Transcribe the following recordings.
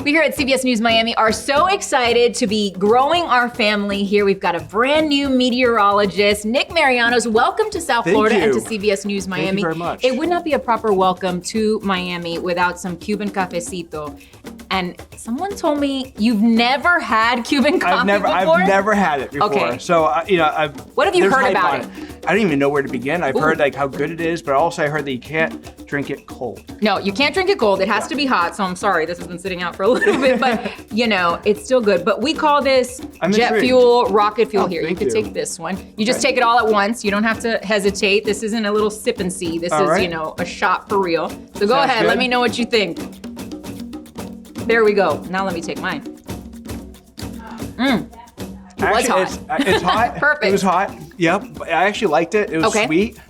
We here at CBS News Miami are so excited to be growing our family here. We've got a brand new meteorologist, Nic Merianos. Welcome to South Florida and to CBS News Miami. Thank you very much. It would not be a proper welcome to Miami without some Cuban cafecito. And someone told me you've never had Cuban coffee before? I've never had it before. Okay. So, what have you heard about it? I don't even know where to begin. I've heard like how good it is, but also I heard that you can't drink it cold. No, you can't drink it cold. It has to be hot. So I'm sorry, this has been sitting out for a little bit, but it's still good. But we call this jet fuel, rocket fuel here. You could take this one. You just take it all at once. You don't have to hesitate. This isn't a little sip and see. This is, a shot for real. So go ahead, let me know what you think. There we go. Now let me take mine. Actually, it's hot. Perfect. It was hot. Yep. I actually liked it. It was sweet.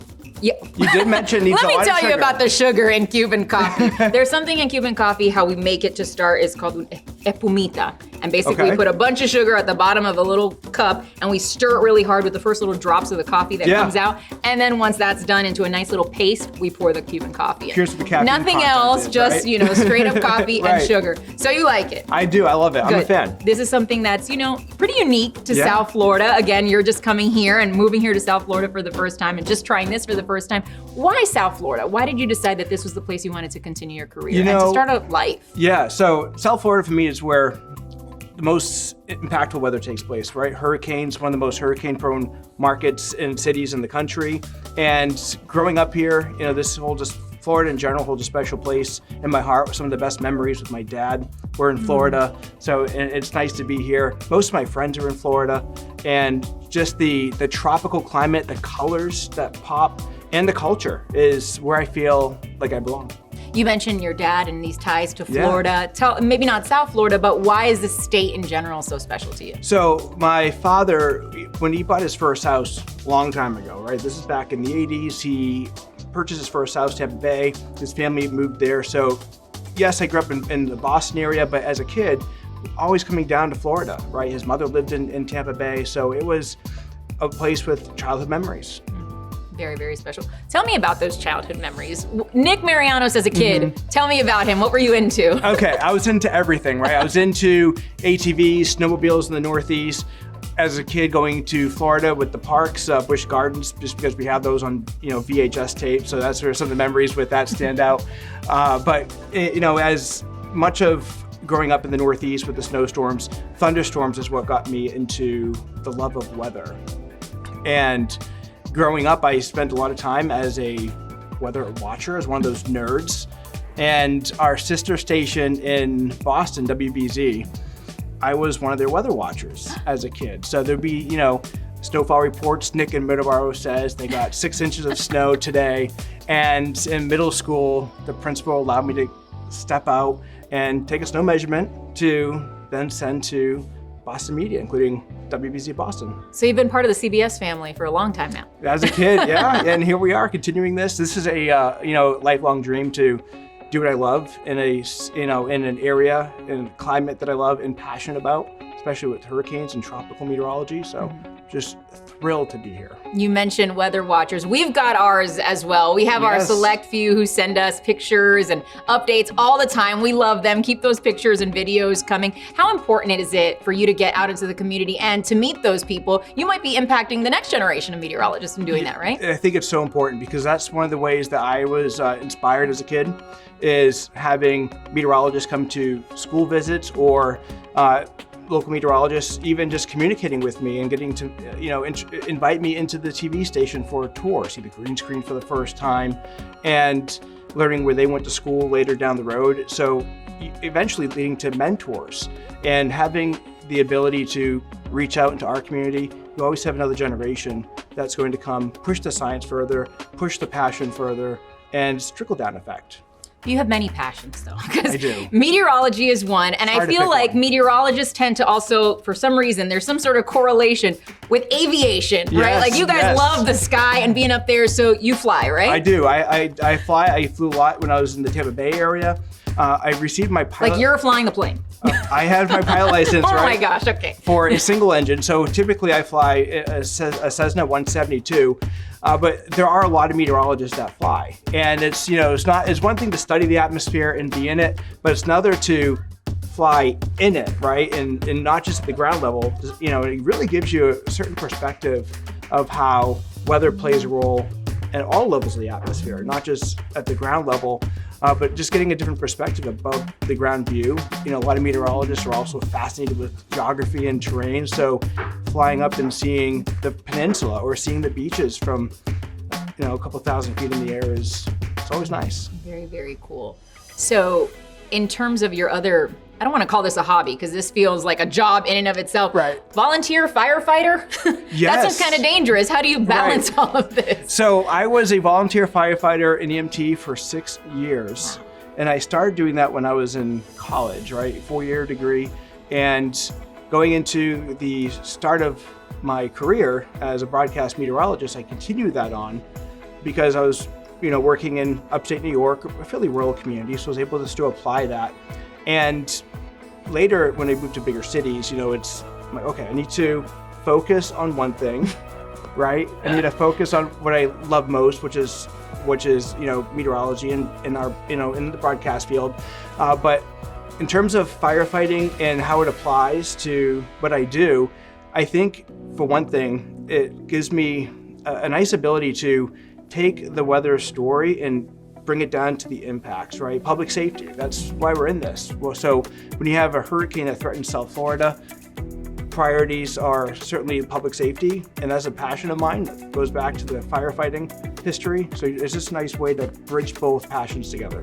Yeah. You did mention it needs a lot of sugar. Let me tell you about the sugar in Cuban coffee. There's something in Cuban coffee, how we make it to start is called un espumita. And basically we put a bunch of sugar at the bottom of a little cup and we stir it really hard with the first little drops of the coffee that comes out. And then once that's done into a nice little paste, we pour the Cuban coffee in. Here's what the caffeine Nothing else, just, straight up coffee and sugar. So you like it? I do, I love it. Good. I'm a fan. This is something that's, pretty unique to South Florida. Again, you're just coming here and moving here to South Florida for the first time and just trying this for the first time. Why South Florida? Why did you decide that this was the place you wanted to continue your career and to start a life? Yeah, so South Florida for me is where the most impactful weather takes place, right? Hurricanes, one of the most hurricane-prone markets and cities in the country. And growing up here, this whole Florida in general holds a special place in my heart. Some of the best memories with my dad were in Florida. So it's nice to be here. Most of my friends are in Florida. And just the tropical climate, the colors that pop, and the culture is where I feel like I belong. You mentioned your dad and these ties to Florida. Maybe not South Florida, but why is the state in general so special to you? So my father, when he bought his first house a long time ago, right? This is back in the 80s. He purchased his first house, Tampa Bay. His family moved there. So yes, I grew up in the Boston area, but as a kid, always coming down to Florida, right? His mother lived in Tampa Bay. So it was a place with childhood memories. Very, very special. Tell me about those childhood memories. Nic Merianos as a kid, tell me about him. What were you into? Okay, I was into everything, right? I was into ATVs, snowmobiles in the Northeast. As a kid going to Florida with the parks, Busch Gardens, just because we have those on, VHS tape. So that's where some of the memories with that stand out. But as much of growing up in the Northeast with the snowstorms, thunderstorms is what got me into the love of weather. And growing up, I spent a lot of time as a weather watcher, as one of those nerds. And our sister station in Boston, WBZ, I was one of their weather watchers as a kid. So there'd be, snowfall reports. Nic and Middleborough says they got 6 inches of snow today. And in middle school, the principal allowed me to step out and take a snow measurement to then send to Boston media, including WBZ Boston. So you've been part of the CBS family for a long time now. As a kid, yeah, and here we are continuing this. This is a lifelong dream to do what I love in an area, in a climate that I love and passionate about, especially with hurricanes and tropical meteorology. So just thrilled to be here. You mentioned weather watchers. We've got ours as well. We have our select few who send us pictures and updates all the time. We love them. Keep those pictures and videos coming. How important is it for you to get out into the community and to meet those people? You might be impacting the next generation of meteorologists in doing that, right? I think it's so important because that's one of the ways that I was inspired as a kid, is having meteorologists come to school visits or local meteorologists even just communicating with me and getting to, invite me into the TV station for a tour, see the green screen for the first time, and learning where they went to school later down the road. So eventually leading to mentors and having the ability to reach out into our community. You always have another generation that's going to come push the science further, push the passion further, and it's trickle-down effect. You have many passions though. I do. Meteorology is one, and I feel like meteorologists tend to also, for some reason, there's some sort of correlation with aviation, right? Like you guys love the sky and being up there, so you fly, right? I do. I fly. I flew a lot when I was in the Tampa Bay area. I received my pilot. Like you're flying the plane. I had my pilot license, oh right? my gosh, okay. For a single engine. So typically I fly a Cessna 172. But there are a lot of meteorologists that fly, and it's one thing to study the atmosphere and be in it, but it's another to fly in it, right? And not just at the ground level, you know, it really gives you a certain perspective of how weather plays a role at all levels of the atmosphere, not just at the ground level, but just getting a different perspective above the ground view. You know, a lot of meteorologists are also fascinated with geography and terrain, so flying up and seeing the peninsula or seeing the beaches from, you know, a couple thousand feet in the air it's always nice. Very, very cool. So in terms of your other, I don't want to call this a hobby because this feels like a job in and of itself. Right. Volunteer firefighter? Yes. That sounds kind of dangerous. How do you balance all of this? So I was a volunteer firefighter in EMT for 6 years. Wow. And I started doing that when I was in college, right? 4-year degree. And going into the start of my career as a broadcast meteorologist, I continued that on because I was, you know, working in upstate New York, a fairly rural community, so I was able to still apply that. And later, when I moved to bigger cities, you know, it's like, okay, I need to focus on one thing, right? I need to focus on what I love most, which is you know, meteorology and in our, you know, in the broadcast field. But in terms of firefighting and how it applies to what I do, I think for one thing, it gives me a nice ability to take the weather story and bring it down to the impacts, right? Public safety, that's why we're in this. Well, so when you have a hurricane that threatens South Florida, priorities are certainly public safety, and that's a passion of mine that goes back to the firefighting history. So it's just a nice way to bridge both passions together.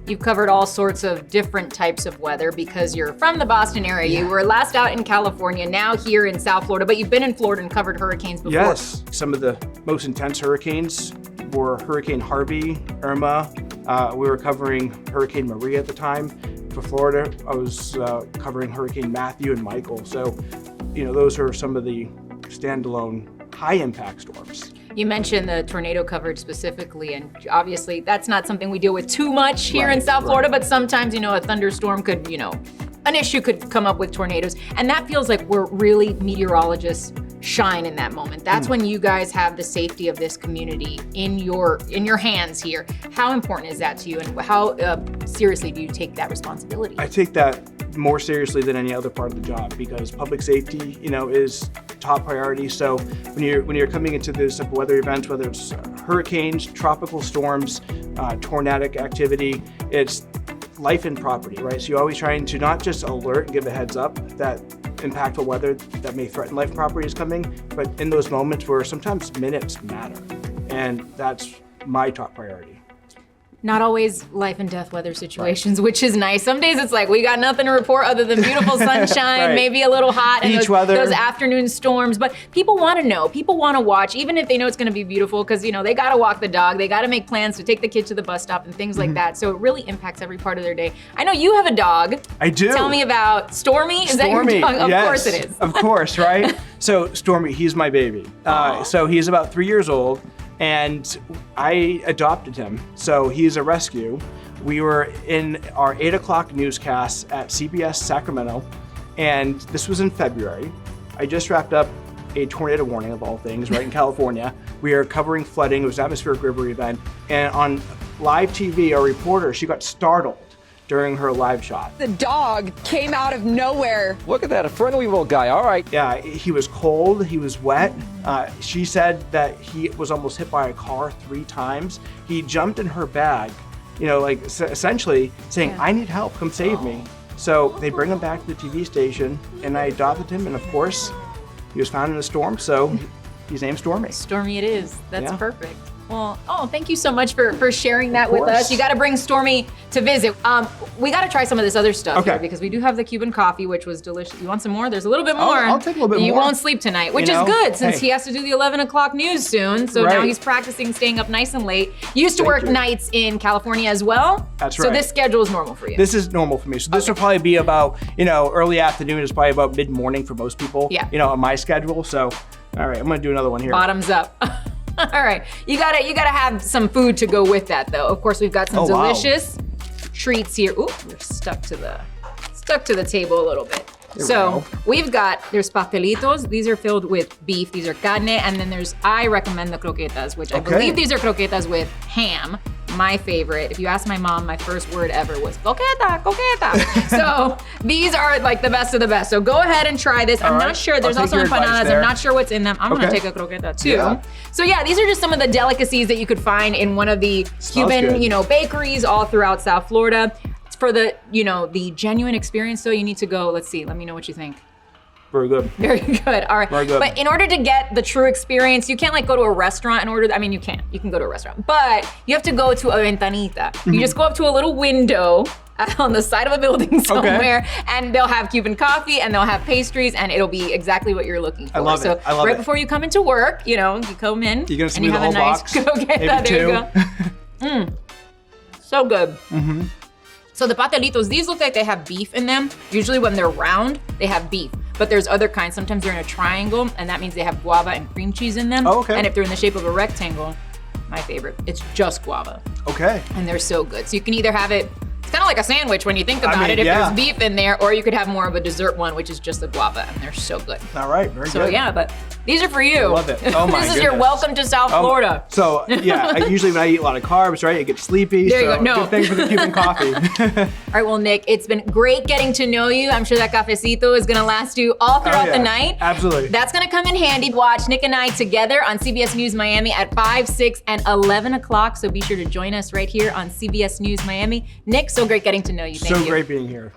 You've covered all sorts of different types of weather because you're from the Boston area. Yeah. You were last out in California, now here in South Florida, but you've been in Florida and covered hurricanes before. Yes, some of the most intense hurricanes were Hurricane Harvey, Irma. We were covering Hurricane Maria at the time. For Florida, I was covering Hurricane Matthew and Michael. So, you know, those are some of the standalone high impact storms. You mentioned the tornado coverage specifically, and obviously that's not something we deal with too much here in South Florida, but sometimes, you know, a thunderstorm could, you know, an issue could come up with tornadoes. And that feels like we're really meteorologists shine in that moment. That's when you guys have the safety of this community in your hands here. How important is that to you, and how seriously do you take that responsibility? I take that more seriously than any other part of the job because public safety, you know, is top priority. So when you're coming into this type of weather events, whether it's hurricanes, tropical storms, tornadic activity, it's life and property, right? So you're always trying to not just alert and give a heads up that impactful weather that may threaten life and property is coming, but in those moments where sometimes minutes matter. And that's my top priority. Not always life and death weather situations, which is nice. Some days it's like, we got nothing to report other than beautiful sunshine, maybe a little hot, and those afternoon storms. But people want to know, people want to watch, even if they know it's going to be beautiful, because, you know, they got to walk the dog, they got to make plans to take the kid to the bus stop and things like that. So it really impacts every part of their day. I know you have a dog. I do. Tell me about Stormy. Is Stormy, that your dog? yes, Of course it is. Of course, right? So Stormy, he's my baby. So he's about 3 years old. And I adopted him, so he's a rescue. We were in our 8 o'clock newscast at CBS Sacramento, and this was in February. I just wrapped up a tornado warning of all things, right, in California. We are covering flooding. It was an atmospheric river event. And on live TV, our reporter, she got startled during her live shot. The dog came out of nowhere. Look at that, a friendly little guy, all right. Yeah, he was cold, he was wet. She said that he was almost hit by a car 3 times. He jumped in her bag, you know, like essentially saying, I need help, come save me. So they bring him back to the TV station, and I adopted him, and of course, he was found in a storm, so he's named Stormy. Stormy it is, that's perfect. Well, thank you so much for sharing that with us. You got to bring Stormy to visit. We got to try some of this other stuff here because we do have the Cuban coffee, which was delicious. You want some more? There's a little bit more. I'll take a little bit more. You won't sleep tonight, which is good since he has to do the 11 o'clock news soon. So now he's practicing staying up nice and late. You used to work nights in California as well. That's right. So this schedule is normal for you. This is normal for me. So this will probably be about, you know, early afternoon is probably about mid-morning for most people. Yeah. You know, on my schedule. So, all right, I'm going to do another one here. Bottoms up. All right, you gotta have some food to go with that, though. Of course, we've got some delicious treats here. Ooh, you're stuck to the table a little bit. We've got, there's pastelitos. These are filled with beef. These are carne, and then I recommend the croquetas, which I believe these are croquetas with ham. my favorite. If you ask my mom, my first word ever was coqueta, coqueta. So these are like the best of the best. So go ahead and try this. I'm not sure. There's also empanadas. I'm not sure what's in them. I'm gonna take a croqueta too. Yeah. So yeah, these are just some of the delicacies that you could find in one of the Cuban, bakeries all throughout South Florida. For the, the genuine experience though, you need to go, let's see, let me know what you think. Very good. Very good. All right. Very good. But in order to get the true experience, you can't like go to a restaurant and order. I mean, you can. You can go to a restaurant, but you have to go to a ventanita. You just go up to a little window on the side of a building somewhere, and they'll have Cuban coffee and they'll have pastries, and it'll be exactly what you're looking for. I love it. I love right before you come into work, you come in. You're gonna and you have a nice croqueta. There you go. So good. Mm-hmm. So the pastelitos, these look like they have beef in them. Usually when they're round, they have beef. But there's other kinds. Sometimes they're in a triangle, and that means they have guava and cream cheese in them. Oh, okay. And if they're in the shape of a rectangle, my favorite, it's just guava. Okay. And they're so good. So you can either have it, it's kind of like a sandwich when you think about it, if there's beef in there, or you could have more of a dessert one, which is just the guava, and they're so good. All right, very good. So yeah, but these are for you. I love it. Oh my This is your welcome to South Florida. So yeah, usually when I eat a lot of carbs, right, I get sleepy. There you go. No. Good thing for the Cuban coffee. All right, well, Nic, it's been great getting to know you. I'm sure that cafecito is gonna last you all throughout the night. Absolutely. That's gonna come in handy. Watch Nic and I together on CBS News Miami at 5, 6, and 11 o'clock. So be sure to join us right here on CBS News Miami. Nic, so great getting to know you. Thank you. So great being here.